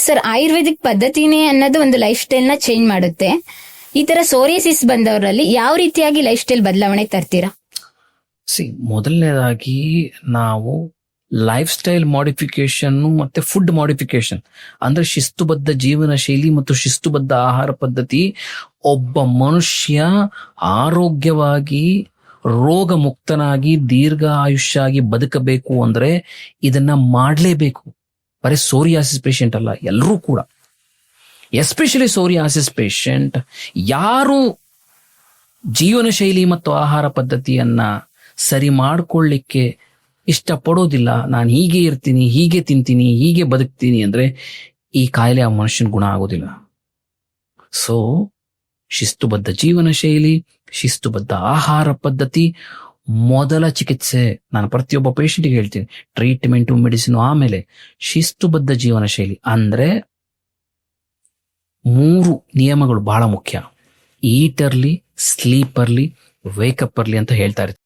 Sir, Ayurvedic ಪದ್ಧತಿನೇ ಅನ್ನೋದು ಒಂದು life style ನ ಚೇಂಜ್ ಮಾಡುತ್ತೆ. ಈ ತರ ಸೋರಿಯಾಸಿಸ್ ಬಂದವರಲ್ಲಿ ಯಾವ ರೀತಿಯಾಗಿ ಲೈಫ್ ಸ್ಟೈಲ್ ಬದಲಾವಣೆ ತರ್ತೀರಾ? ಮೊದಲನೇದಾಗಿ ನಾವು ಲೈಫ್ ಸ್ಟೈಲ್ ಮಾಡಿಫಿಕೇಶನ್ ಮತ್ತೆ ಫುಡ್ ಮಾಡಿಫಿಕೇಶನ್ ಅಂದ್ರೆ ಶಿಸ್ತುಬದ್ಧ ಜೀವನ ಶೈಲಿ ಮತ್ತು ಶಿಸ್ತುಬದ್ಧ ಆಹಾರ ಪದ್ಧತಿ. ಒಬ್ಬ ಮನುಷ್ಯ ಆರೋಗ್ಯವಾಗಿ ರೋಗ ಮುಕ್ತನಾಗಿ ದೀರ್ಘ ಆಯುಷ್ಯಾಗಿ ಬದುಕಬೇಕು ಅಂದ್ರೆ ಇದನ್ನ ಮಾಡಲೇಬೇಕು. ಬರೀ ಸೋರಿಯಾಸಿಸ್ ಪೇಷಂಟ್ ಅಲ್ಲ, ಎಲ್ಲರೂ ಕೂಡ, ಎಸ್ಪೆಷಲಿ ಸೋರಿಯಾಸಿಸ್ ಪೇಷಂಟ್ ಯಾರು ಜೀವನ ಶೈಲಿ ಮತ್ತು ಆಹಾರ ಪದ್ಧತಿಯನ್ನ ಸರಿ ಮಾಡ್ಕೊಳ್ಳಿಕ್ಕೆ ಇಷ್ಟಪಡೋದಿಲ್ಲ, ನಾನು ಹೀಗೆ ಇರ್ತೀನಿ, ಹೀಗೆ ತಿಂತೀನಿ, ಹೀಗೆ ಬದುಕ್ತೀನಿ ಅಂದ್ರೆ ಈ ಕಾಯಿಲೆ ಆ ಮನುಷ್ಯನ ಗುಣ ಆಗೋದಿಲ್ಲ. ಸೊ ಶಿಸ್ತುಬದ್ಧ ಜೀವನ ಶೈಲಿ, ಶಿಸ್ತುಬದ್ಧ ಆಹಾರ ಪದ್ಧತಿ ಮೊದಲ ಚಿಕಿತ್ಸೆ. ನಾನು ಪ್ರತಿಯೊಬ್ಬ ಪೇಷಂಟ್ಗೆ ಹೇಳ್ತೀನಿ, ಟ್ರೀಟ್ಮೆಂಟು ಮೆಡಿಸಿನ್ ಆಮೇಲೆ ಶಿಸ್ತುಬದ್ಧ ಜೀವನ ಶೈಲಿ. ಅಂದ್ರೆ 3 ನಿಯಮಗಳು ಬಹಳ ಮುಖ್ಯ: eat early, sleep early, wake up early ಅಂತ ಹೇಳ್ತಾ ಇರ್ತೀನಿ.